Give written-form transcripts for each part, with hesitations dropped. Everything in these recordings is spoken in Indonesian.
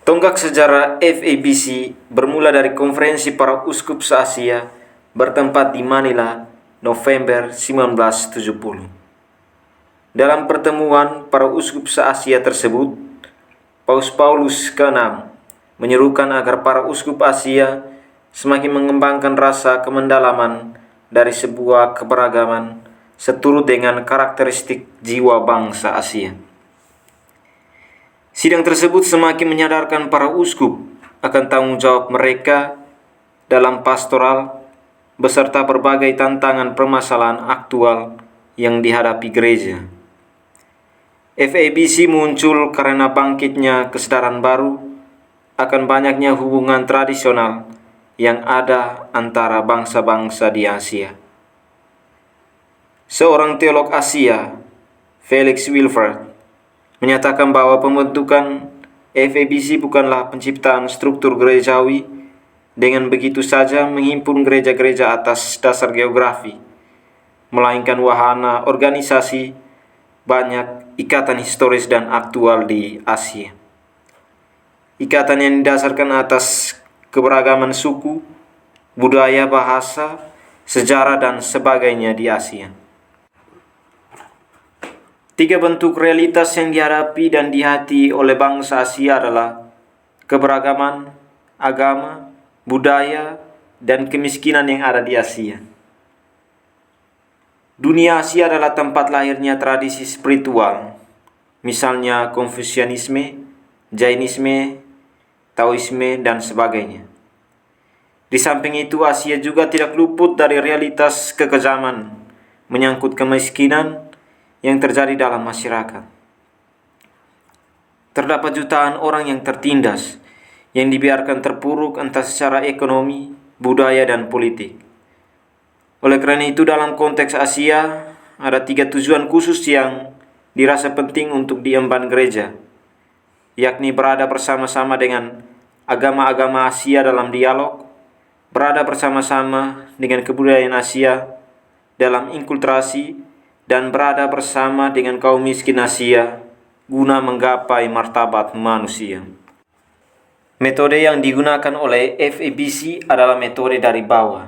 Tonggak sejarah FABC bermula dari konferensi para uskup se-Asia bertempat di Manila, November 1970. Dalam pertemuan para uskup se-Asia tersebut, Paus Paulus ke-6 menyerukan agar para uskup Asia semakin mengembangkan rasa kemendalaman dari sebuah keberagaman seturut dengan karakteristik jiwa bangsa Asia. Sidang tersebut semakin menyadarkan para uskup akan tanggung jawab mereka dalam pastoral beserta berbagai tantangan permasalahan aktual yang dihadapi gereja. FABC muncul karena bangkitnya kesadaran baru akan banyaknya hubungan tradisional yang ada antara bangsa-bangsa di Asia. Seorang teolog Asia, Felix Wilford, menyatakan bahwa pembentukan FABC bukanlah penciptaan struktur gerejawi dengan begitu saja menghimpun gereja-gereja atas dasar geografi, melainkan wahana organisasi banyak ikatan historis dan aktual di Asia. Ikatan yang didasarkan atas keberagaman suku, budaya, bahasa, sejarah, dan sebagainya di Asia. Tiga bentuk realitas yang dihadapi dan dihati oleh bangsa Asia adalah keberagaman, agama, budaya, dan kemiskinan yang ada di Asia. Dunia Asia adalah tempat lahirnya tradisi spiritual, misalnya Konfusianisme, Jainisme, Taoisme, dan sebagainya. Di samping itu, Asia juga tidak luput dari realitas kekejaman menyangkut kemiskinan yang terjadi dalam masyarakat. Terdapat jutaan orang yang tertindas, yang dibiarkan terpuruk entah secara ekonomi, budaya, dan politik. Oleh karena itu, dalam konteks Asia, ada tiga tujuan khusus yang dirasa penting untuk diemban gereja, yakni berada bersama-sama dengan agama-agama Asia dalam dialog, berada bersama-sama dengan kebudayaan Asia dalam inkulturasi, dan berada bersama dengan kaum miskin Asia guna menggapai martabat manusia. Metode yang digunakan oleh FABC adalah metode dari bawah,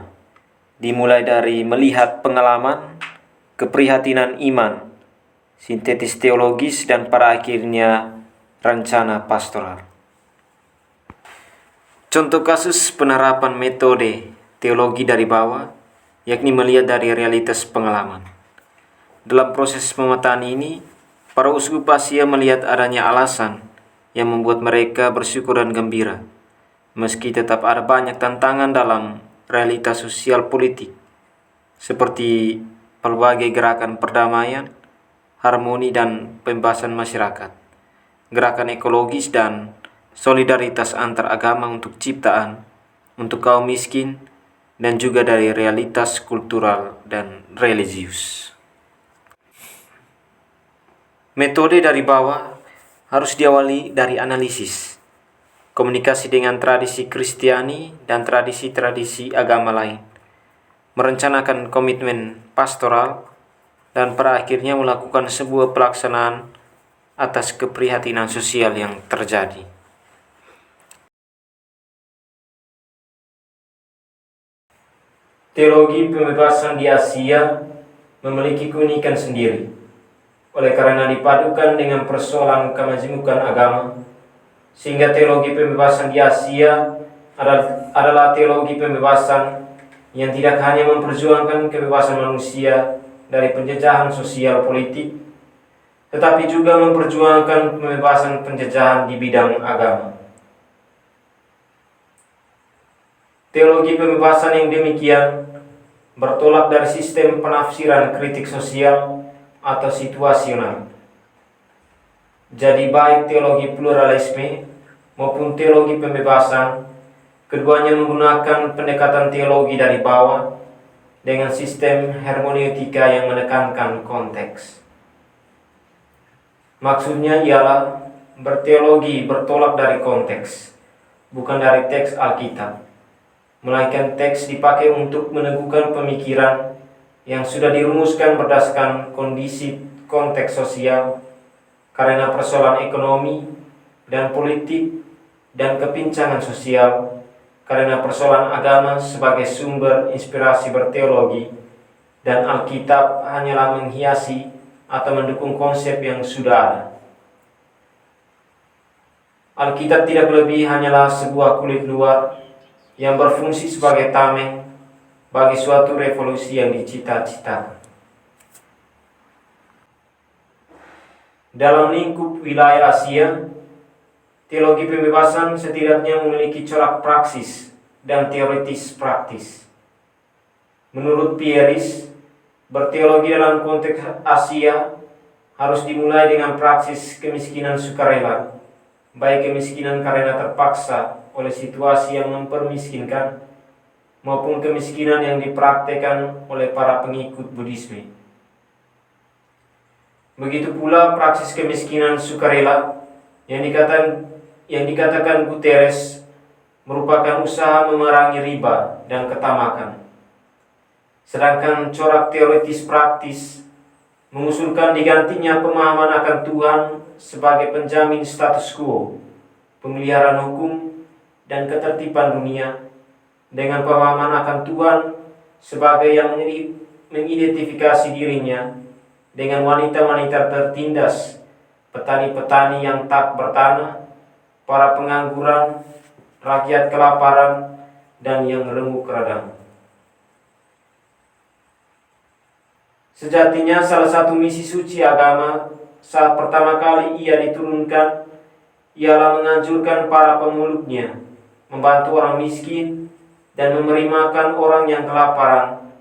dimulai dari melihat pengalaman, keprihatinan iman, sintetis teologis, dan pada akhirnya rencana pastoral. Contoh kasus penerapan metode teologi dari bawah, yakni melihat dari realitas pengalaman. Dalam proses pemetaan ini, para uskup Asia melihat adanya alasan yang membuat mereka bersyukur dan gembira, meski tetap ada banyak tantangan dalam realitas sosial politik, seperti berbagai gerakan perdamaian, harmoni dan pembebasan masyarakat, gerakan ekologis, dan solidaritas antar agama untuk ciptaan, untuk kaum miskin, dan juga dari realitas kultural dan religius. Metode dari bawah harus diawali dari analisis, komunikasi dengan tradisi Kristiani dan tradisi-tradisi agama lain, merencanakan komitmen pastoral, dan pada akhirnya melakukan sebuah pelaksanaan atas keprihatinan sosial yang terjadi. Teologi pembebasan di Asia memiliki keunikan sendiri. Oleh karena dipadukan dengan persoalan kemajemukan agama, sehingga teologi pembebasan di Asia adalah teologi pembebasan yang tidak hanya memperjuangkan kebebasan manusia dari penjajahan sosial politik, tetapi juga memperjuangkan pembebasan penjajahan di bidang agama. Teologi pembebasan yang demikian bertolak dari sistem penafsiran kritik sosial atau situasional. Jadi baik teologi pluralisme maupun teologi pembebasan, keduanya menggunakan pendekatan teologi dari bawah dengan sistem hermeneutika yang menekankan konteks. Maksudnya ialah berteologi bertolak dari konteks, bukan dari teks Alkitab, melainkan teks dipakai untuk meneguhkan pemikiran yang sudah dirumuskan berdasarkan kondisi konteks sosial karena persoalan ekonomi dan politik dan kepincangan sosial karena persoalan agama sebagai sumber inspirasi berteologi, dan Alkitab hanyalah menghiasi atau mendukung konsep yang sudah ada. Alkitab tidak lebih hanyalah sebuah kulit luar yang berfungsi sebagai tameng bagi suatu revolusi yang dicita-citakan. Dalam lingkup wilayah Asia, teologi pembebasan setidaknya memiliki corak praksis dan teoritis praktis. Menurut Pieris, berteologi dalam konteks Asia harus dimulai dengan praksis kemiskinan sukarela, baik kemiskinan karena terpaksa oleh situasi yang mempermiskinkan, maupun kemiskinan yang dipraktekkan oleh para pengikut Buddhisme. Begitu pula praksis kemiskinan sukarela yang dikatakan Guterres merupakan usaha memerangi riba dan ketamakan. Sedangkan corak teoritis praktis mengusulkan digantinya pemahaman akan Tuhan sebagai penjamin status quo, pemeliharaan hukum, dan ketertiban dunia, dengan pemahaman akan Tuhan sebagai yang mengidentifikasi dirinya dengan wanita-wanita tertindas, petani-petani yang tak bertanah, para pengangguran, rakyat kelaparan, dan yang remuk radang. Sejatinya salah satu misi suci agama saat pertama kali ia diturunkan ialah menganjurkan para pemeluknya membantu orang miskin dan memberi makan orang yang kelaparan,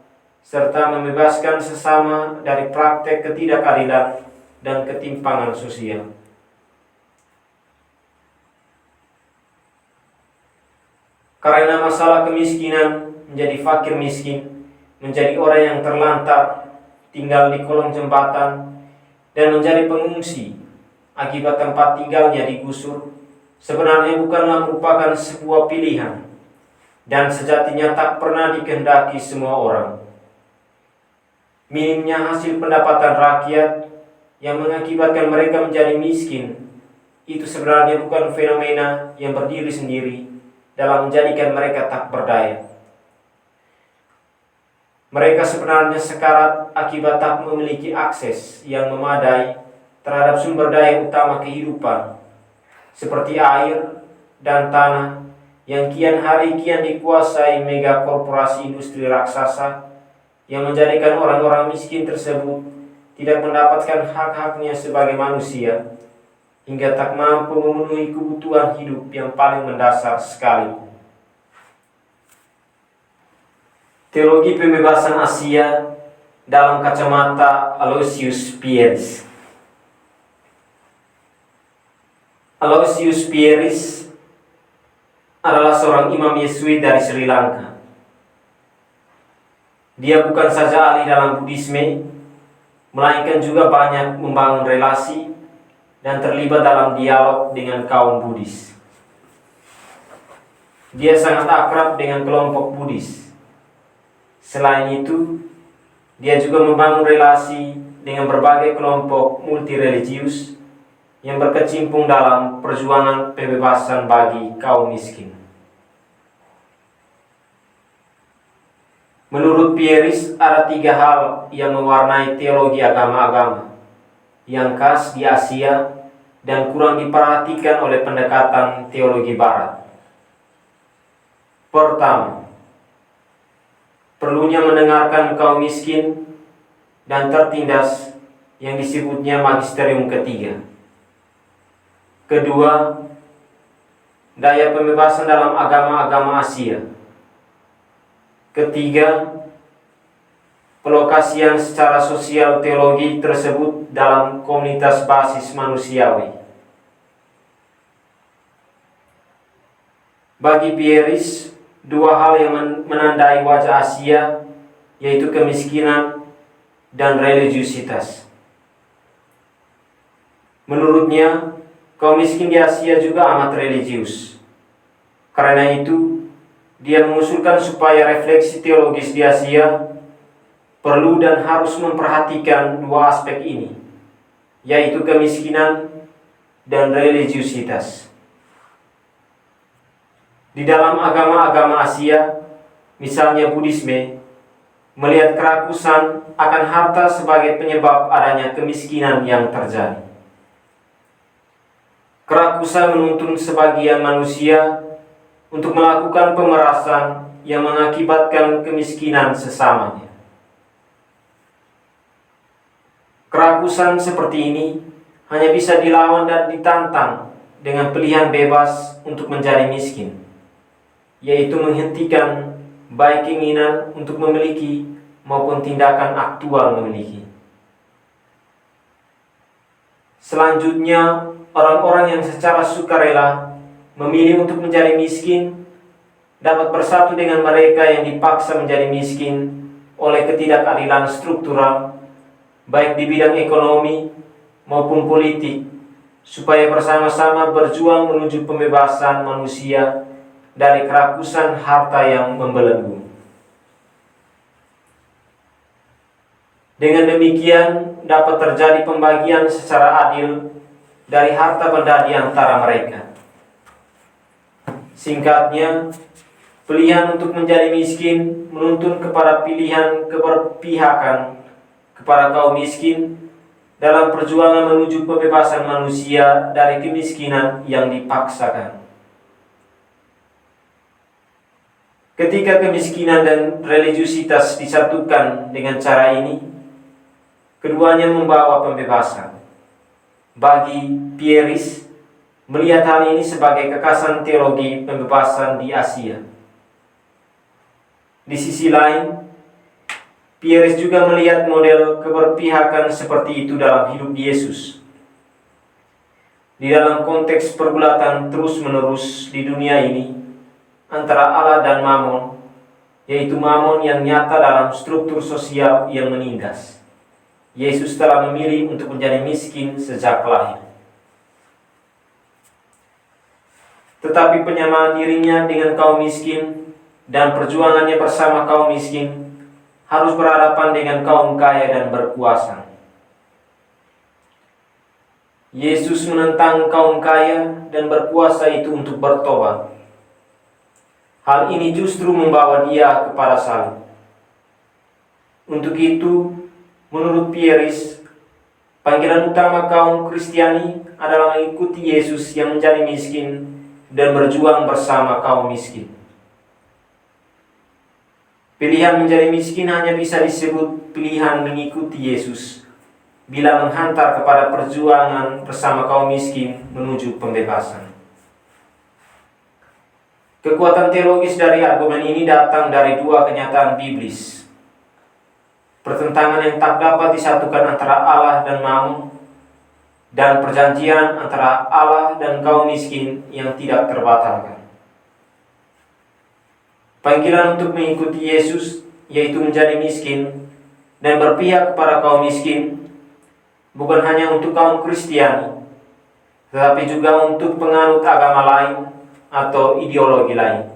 serta membebaskan sesama dari praktek ketidakadilan dan ketimpangan sosial. Karena masalah kemiskinan menjadi fakir miskin, menjadi orang yang terlantar, tinggal di kolong jembatan, dan menjadi pengungsi akibat tempat tinggalnya digusur, sebenarnya bukanlah merupakan sebuah pilihan, dan sejatinya tak pernah dikehendaki semua orang. Minimnya hasil pendapatan rakyat yang mengakibatkan mereka menjadi miskin, itu sebenarnya bukan fenomena yang berdiri sendiri dalam menjadikan mereka tak berdaya. Mereka sebenarnya sekarat akibat tak memiliki akses yang memadai terhadap sumber daya utama kehidupan, seperti air dan tanah yang kian hari kian dikuasai mega korporasi industri raksasa, yang menjadikan orang-orang miskin tersebut tidak mendapatkan hak-haknya sebagai manusia, hingga tak mampu memenuhi kebutuhan hidup yang paling mendasar sekali. Teologi pembebasan Asia dalam kacamata Aloysius Pieris. Aloysius Pieris adalah seorang imam Yesuit dari Sri Lanka. Dia bukan saja ahli dalam Buddhisme, melainkan juga banyak membangun relasi dan terlibat dalam dialog dengan kaum Buddhis. Dia sangat akrab dengan kelompok Buddhis. Selain itu, dia juga membangun relasi dengan berbagai kelompok multireligius yang berkecimpung dalam perjuangan pembebasan bagi kaum miskin. Menurut Pieris, ada 3 hal yang mewarnai teologi agama-agama yang khas di Asia dan kurang diperhatikan oleh pendekatan teologi Barat. Pertama, perlunya mendengarkan kaum miskin dan tertindas yang disebutnya magisterium ketiga. Kedua, daya pembebasan dalam agama-agama Asia. Ketiga, pelokasian secara sosial teologi tersebut dalam komunitas basis manusiawi. Bagi Pieris, 2 hal yang menandai wajah Asia, yaitu kemiskinan dan religiusitas. Menurutnya, kaum miskin di Asia juga amat religius. Karena itu, dia mengusulkan supaya refleksi teologis di Asia perlu dan harus memperhatikan 2 aspek ini, yaitu kemiskinan dan religiusitas. Di dalam agama-agama Asia, misalnya Buddhisme, melihat kerakusan akan harta sebagai penyebab adanya kemiskinan yang terjadi. Kerakusan menuntun sebagian manusia untuk melakukan pemerasan yang mengakibatkan kemiskinan sesamanya. Kerakusan seperti ini hanya bisa dilawan dan ditantang dengan pilihan bebas untuk menjadi miskin, yaitu menghentikan baik keinginan untuk memiliki maupun tindakan aktual memiliki. Selanjutnya, orang-orang yang secara sukarela memilih untuk menjadi miskin dapat bersatu dengan mereka yang dipaksa menjadi miskin oleh ketidakadilan struktural, baik di bidang ekonomi maupun politik, supaya bersama-sama berjuang menuju pembebasan manusia dari kerakusan harta yang membelenggu. Dengan demikian dapat terjadi pembagian secara adil dari harta benda di antara mereka. Singkatnya, pilihan untuk menjadi miskin menuntun kepada pilihan keberpihakan kepada kaum miskin dalam perjuangan menuju pembebasan manusia dari kemiskinan yang dipaksakan. Ketika kemiskinan dan religiusitas disatukan dengan cara ini, keduanya membawa pembebasan. Bagi Pieris, melihat hal ini sebagai kekasan teologi pembebasan di Asia. Di sisi lain, Pieris juga melihat model keberpihakan seperti itu dalam hidup Yesus. Di dalam konteks pergulatan terus-menerus di dunia ini antara Allah dan Mammon, yaitu Mammon yang nyata dalam struktur sosial yang menindas, Yesus telah memilih untuk menjadi miskin sejak lahir. Tetapi penyamaan dirinya dengan kaum miskin dan perjuangannya bersama kaum miskin harus berhadapan dengan kaum kaya dan berkuasa. Yesus menentang kaum kaya dan berkuasa itu untuk bertobat. Hal ini justru membawa dia kepada salib. Untuk itu, menurut Pieris, panggilan utama kaum Kristiani adalah mengikuti Yesus yang menjadi miskin dan berjuang bersama kaum miskin. Pilihan menjadi miskin hanya bisa disebut pilihan mengikuti Yesus bila menghantar kepada perjuangan bersama kaum miskin menuju pembebasan. Kekuatan teologis dari argumen ini datang dari dua kenyataan biblis. Pertentangan yang tak dapat disatukan antara Allah dan Mammon, dan perjanjian antara Allah dan kaum miskin yang tidak terbatalkan. Panggilan untuk mengikuti Yesus, yaitu menjadi miskin dan berpihak kepada kaum miskin, bukan hanya untuk kaum Kristiani, tetapi juga untuk penganut agama lain atau ideologi lain.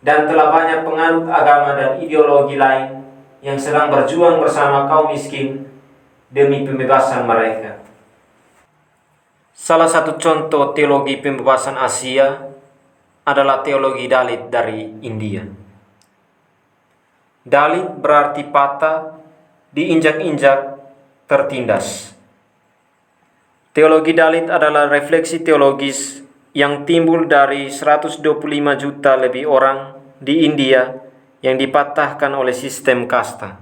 Dan telah banyak penganut agama dan ideologi lain yang sedang berjuang bersama kaum miskin demi pembebasan mereka. Salah satu contoh teologi pembebasan Asia adalah teologi Dalit dari India. Dalit berarti patah, diinjak-injak, tertindas. Teologi Dalit adalah refleksi teologis yang timbul dari 125 juta lebih orang di India yang dipatahkan oleh sistem kasta.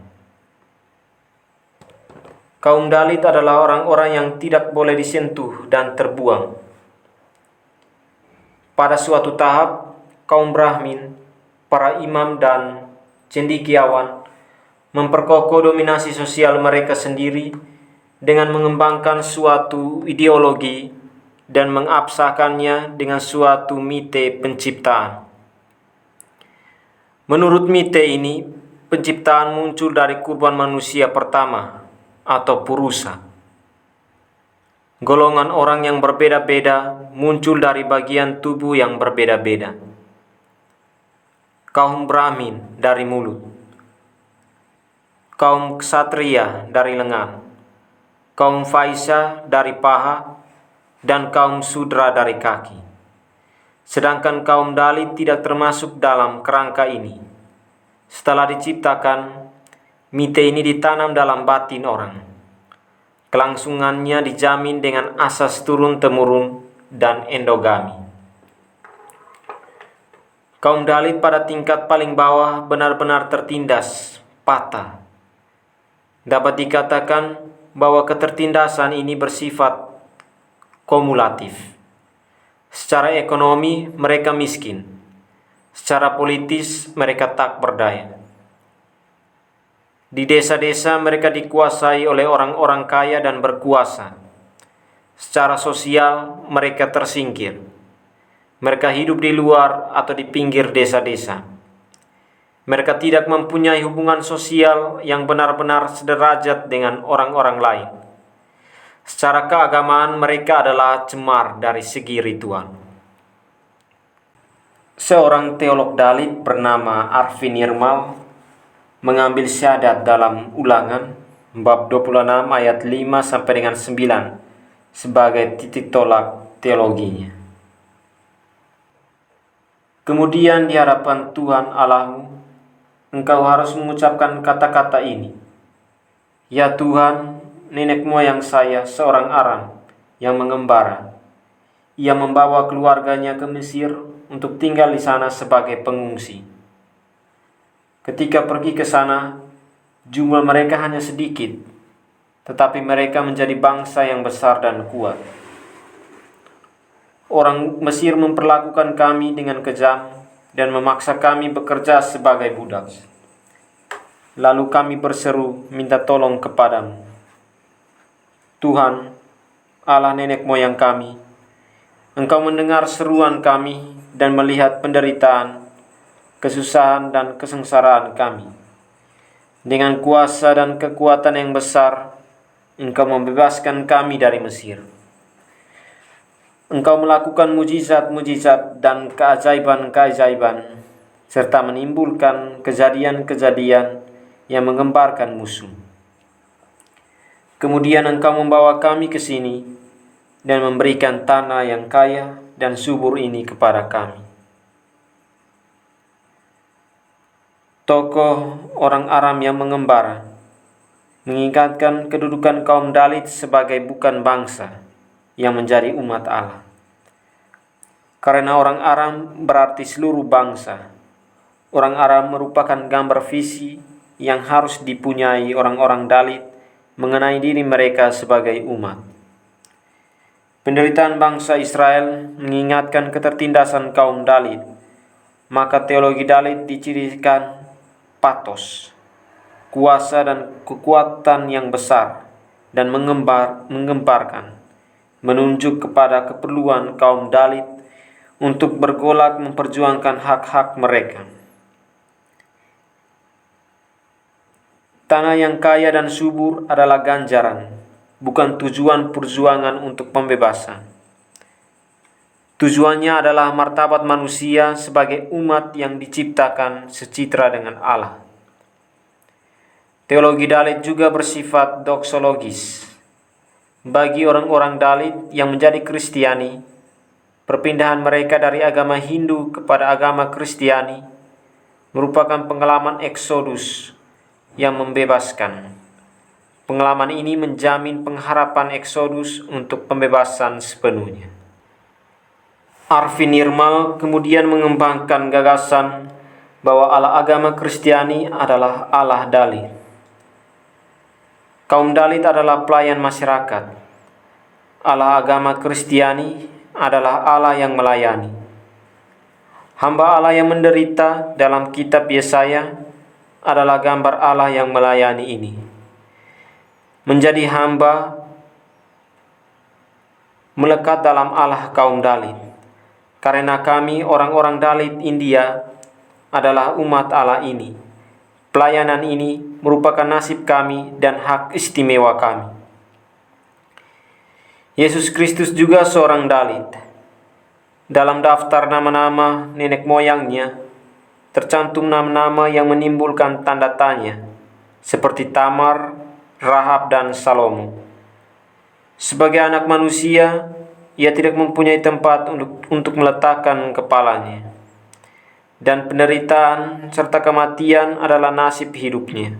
Kaum Dalit adalah orang-orang yang tidak boleh disentuh dan terbuang. Pada suatu tahap, kaum Brahmin, para imam dan cendekiawan memperkokoh dominasi sosial mereka sendiri dengan mengembangkan suatu ideologi dan mengabsahkannya dengan suatu mite penciptaan. Menurut mite ini, penciptaan muncul dari kurban manusia pertama atau purusa. Golongan orang yang berbeda-beda muncul dari bagian tubuh yang berbeda-beda. Kaum Brahmin dari mulut, kaum Ksatria dari lengan, kaum Vaisya dari paha, dan kaum Sudra dari kaki. Sedangkan kaum Dalit tidak termasuk dalam kerangka ini. Setelah diciptakan, mite ini ditanam dalam batin orang. Kelangsungannya dijamin dengan asas turun-temurun dan endogami. Kaum Dalit pada tingkat paling bawah benar-benar tertindas, patah. Dapat dikatakan bahwa ketertindasan ini bersifat kumulatif. Secara ekonomi mereka miskin. Secara politis mereka tak berdaya. Di desa-desa mereka dikuasai oleh orang-orang kaya dan berkuasa. Secara sosial mereka tersingkir. Mereka hidup di luar atau di pinggir desa-desa. Mereka tidak mempunyai hubungan sosial yang benar-benar sederajat dengan orang-orang lain. Secara keagamaan mereka adalah cemar dari segi ritual. Seorang teolog Dalit bernama Arvin Nirmal mengambil syahadat dalam Ulangan bab 26 ayat 5 sampai dengan 9 sebagai titik tolak teologinya. Kemudian di hadapan Tuhan Allahmu, engkau harus mengucapkan kata-kata ini. Ya Tuhan, nenek moyang saya seorang Aram yang mengembara. Ia membawa keluarganya ke Mesir untuk tinggal di sana sebagai pengungsi. Ketika pergi ke sana, jumlah mereka hanya sedikit, tetapi mereka menjadi bangsa yang besar dan kuat. Orang Mesir memperlakukan kami dengan kejam dan memaksa kami bekerja sebagai budak. Lalu kami berseru minta tolong kepadamu. Tuhan, Allah nenek moyang kami, Engkau mendengar seruan kami dan melihat penderitaan, kesusahan dan kesengsaraan kami. Dengan kuasa dan kekuatan yang besar, Engkau membebaskan kami dari Mesir. Engkau melakukan mujizat-mujizat dan keajaiban-keajaiban, serta menimbulkan kejadian-kejadian yang menggemparkan musuh. Kemudian Engkau membawa kami ke sini dan memberikan tanah yang kaya dan subur ini kepada kami. Tokoh orang Aram yang mengembara mengingatkan kedudukan kaum Dalit sebagai bukan bangsa yang menjadi umat Allah. Karena orang Aram berarti seluruh bangsa. Orang Aram merupakan gambar visi yang harus dipunyai orang-orang Dalit mengenai diri mereka sebagai umat. Penderitaan bangsa Israel mengingatkan ketertindasan kaum Dalit. Maka teologi Dalit dicirikan patos, kuasa dan kekuatan yang besar dan menggemparkan, menunjuk kepada keperluan kaum Dalit untuk bergolak memperjuangkan hak-hak mereka. Tanah yang kaya dan subur adalah ganjaran, bukan tujuan perjuangan untuk pembebasan. Tujuannya adalah martabat manusia sebagai umat yang diciptakan secitra dengan Allah. Teologi Dalit juga bersifat doksologis. Bagi orang-orang Dalit yang menjadi Kristiani, perpindahan mereka dari agama Hindu kepada agama Kristiani merupakan pengalaman eksodus yang membebaskan. Pengalaman ini menjamin pengharapan eksodus untuk pembebasan sepenuhnya. Arvin Nirmal kemudian mengembangkan gagasan bahwa Allah agama Kristiani adalah Allah Dalit. Kaum Dalit adalah pelayan masyarakat. Allah agama Kristiani adalah Allah yang melayani. Hamba Allah yang menderita dalam kitab Yesaya adalah gambar Allah yang melayani ini. Menjadi hamba melekat dalam Allah kaum Dalit. Karena kami orang-orang Dalit India adalah umat Allah ini. Pelayanan ini merupakan nasib kami dan hak istimewa kami. Yesus Kristus juga seorang Dalit. Dalam daftar nama-nama nenek moyangnya, tercantum nama-nama yang menimbulkan tanda tanya, seperti Tamar, Rahab, dan Salomo. Sebagai anak manusia, ia tidak mempunyai tempat untuk meletakkan kepalanya. Dan penderitaan serta kematian adalah nasib hidupnya.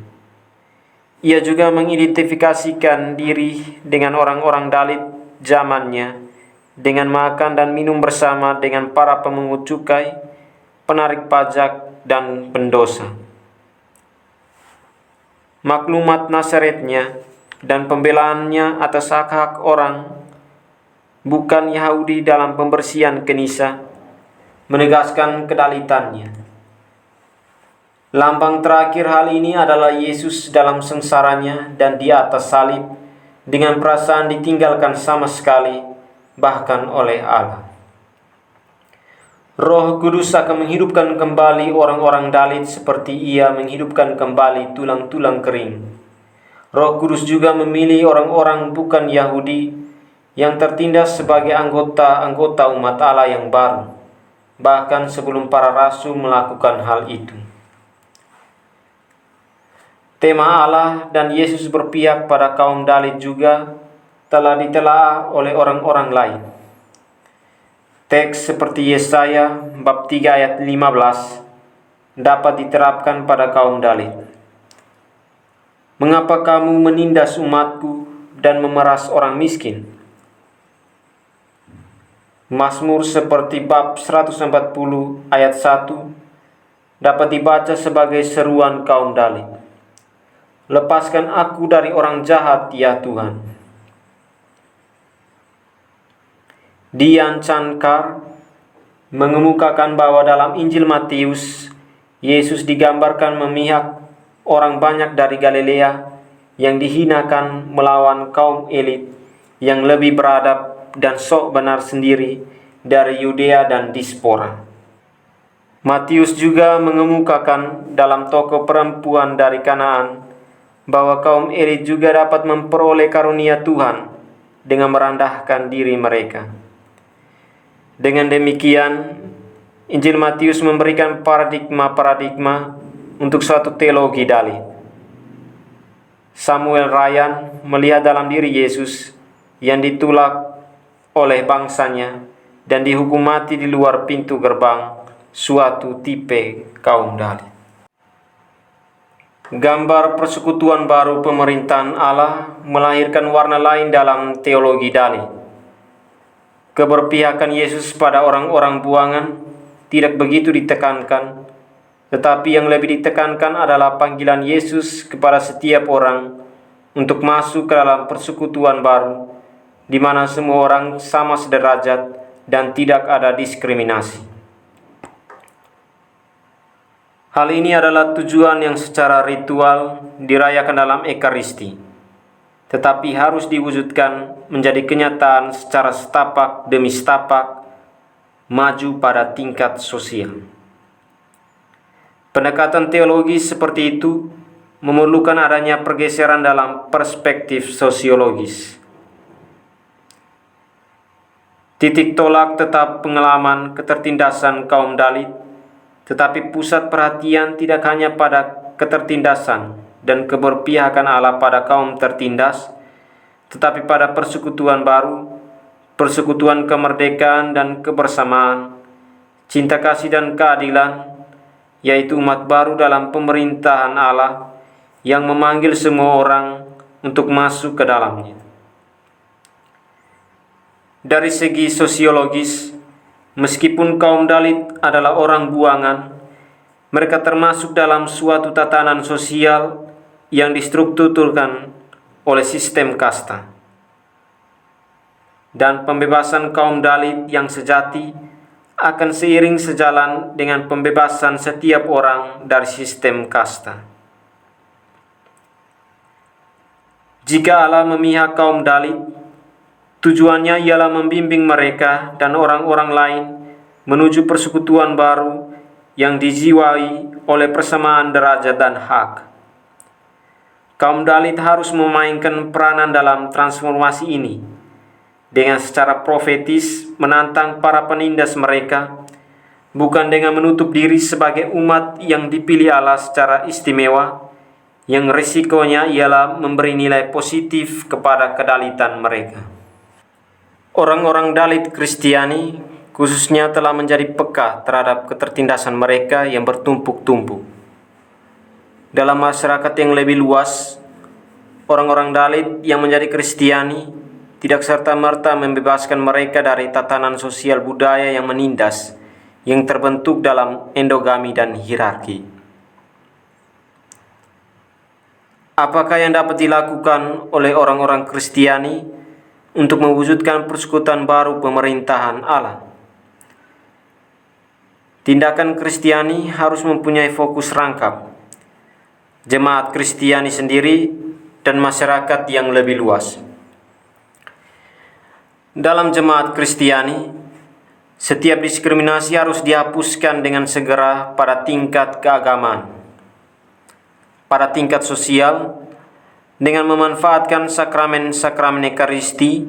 Ia juga mengidentifikasikan diri dengan orang-orang Dalit zamannya, dengan makan dan minum bersama dengan para pemungut cukai, penarik pajak, dan pendosa. Maklumat Nazaretnya dan pembelaannya atas hak-hak orang bukan Yahudi dalam pembersihan Kenisa menegaskan kedalitannya. Lambang terakhir hal ini adalah Yesus dalam sengsaranya dan di atas salib dengan perasaan ditinggalkan sama sekali, bahkan oleh Allah. Roh Kudus akan menghidupkan kembali orang-orang Dalit seperti Ia menghidupkan kembali tulang-tulang kering. Roh Kudus juga memilih orang-orang bukan Yahudi yang tertindas sebagai anggota-anggota umat Allah yang baru, bahkan sebelum para rasul melakukan hal itu. Tema Allah dan Yesus berpihak pada kaum Dalit juga telah ditelaah oleh orang-orang lain. Teks seperti Yesaya bab 3 ayat 15 dapat diterapkan pada kaum Dalit. Mengapa kamu menindas umatku dan memeras orang miskin? Mazmur seperti bab 140 ayat 1 dapat dibaca sebagai seruan kaum Dalit. Lepaskan aku dari orang jahat, ya Tuhan. Dian Chankar mengemukakan bahwa dalam Injil Matius, Yesus digambarkan memihak orang banyak dari Galilea yang dihinakan melawan kaum elit yang lebih beradab dan sok benar sendiri dari Yudea dan Diaspora. Matius juga mengemukakan dalam tokoh perempuan dari Kanaan bahwa kaum elit juga dapat memperoleh karunia Tuhan dengan merendahkan diri mereka. Dengan demikian, Injil Matius memberikan paradigma untuk suatu teologi Dalit. Samuel Ryan melihat dalam diri Yesus yang ditolak oleh bangsanya dan dihukum mati di luar pintu gerbang suatu tipe kaum Dalit. Gambar persekutuan baru pemerintahan Allah melahirkan warna lain dalam teologi Dalit. Keberpihakan Yesus pada orang-orang buangan tidak begitu ditekankan, tetapi yang lebih ditekankan adalah panggilan Yesus kepada setiap orang untuk masuk ke dalam persekutuan baru, di mana semua orang sama sederajat dan tidak ada diskriminasi. Hal ini adalah tujuan yang secara ritual dirayakan dalam Ekaristi, tetapi harus diwujudkan menjadi kenyataan secara setapak demi setapak, maju pada tingkat sosial. Pendekatan teologis seperti itu memerlukan adanya pergeseran dalam perspektif sosiologis. Titik tolak tetap pengalaman ketertindasan kaum Dalit, tetapi pusat perhatian tidak hanya pada ketertindasan dan keberpihakan Allah pada kaum tertindas, tetapi pada persekutuan baru, persekutuan kemerdekaan dan kebersamaan, cinta kasih dan keadilan, yaitu umat baru dalam pemerintahan Allah yang memanggil semua orang untuk masuk ke dalamnya. Dari segi sosiologis, meskipun kaum Dalit adalah orang buangan, mereka termasuk dalam suatu tatanan sosial yang distrukturkan oleh sistem kasta. Dan pembebasan kaum Dalit yang sejati akan seiring sejalan dengan pembebasan setiap orang dari sistem kasta. Jika Allah memihak kaum Dalit, tujuannya ialah membimbing mereka dan orang-orang lain menuju persekutuan baru yang dijiwai oleh persamaan derajat dan hak. Kaum Dalit harus memainkan peranan dalam transformasi ini, dengan secara profetis menantang para penindas mereka, bukan dengan menutup diri sebagai umat yang dipilih Allah secara istimewa, yang risikonya ialah memberi nilai positif kepada kedalitan mereka. Orang-orang Dalit Kristiani khususnya telah menjadi peka terhadap ketertindasan mereka yang bertumpuk-tumpuk. Dalam masyarakat yang lebih luas, orang-orang Dalit yang menjadi Kristiani tidak serta-merta membebaskan mereka dari tatanan sosial budaya yang menindas, yang terbentuk dalam endogami dan hierarki. Apakah yang dapat dilakukan oleh orang-orang Kristiani untuk mewujudkan persekutuan baru pemerintahan Allah? Tindakan Kristiani harus mempunyai fokus rangkap, jemaat Kristiani sendiri dan masyarakat yang lebih luas. Dalam jemaat Kristiani, setiap diskriminasi harus dihapuskan dengan segera pada tingkat keagamaan. Pada tingkat sosial, dengan memanfaatkan sakramen-sakramen Ekaristi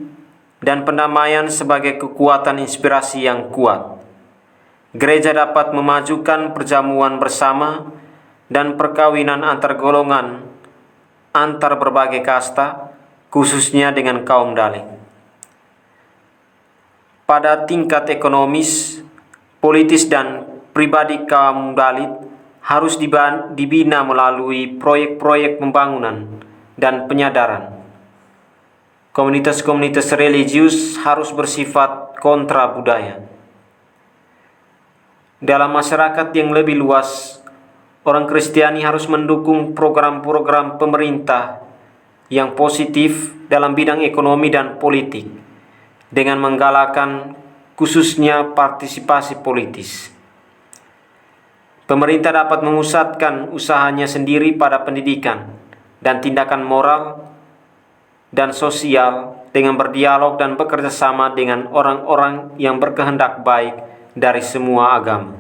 dan pendamaian sebagai kekuatan inspirasi yang kuat, gereja dapat memajukan perjamuan bersama dan perkawinan antar golongan, antar berbagai kasta, khususnya dengan kaum Dalit. Pada tingkat ekonomis, politis dan pribadi kaum Dalit harus dibina melalui proyek-proyek pembangunan dan penyadaran. Komunitas-komunitas religius harus bersifat kontra budaya. Dalam masyarakat yang lebih luas, orang Kristiani harus mendukung program-program pemerintah yang positif dalam bidang ekonomi dan politik, dengan menggalakkan khususnya partisipasi politis. Pemerintah dapat memusatkan usahanya sendiri pada pendidikan dan tindakan moral dan sosial dengan berdialog dan bekerja sama dengan orang-orang yang berkehendak baik dari semua agama.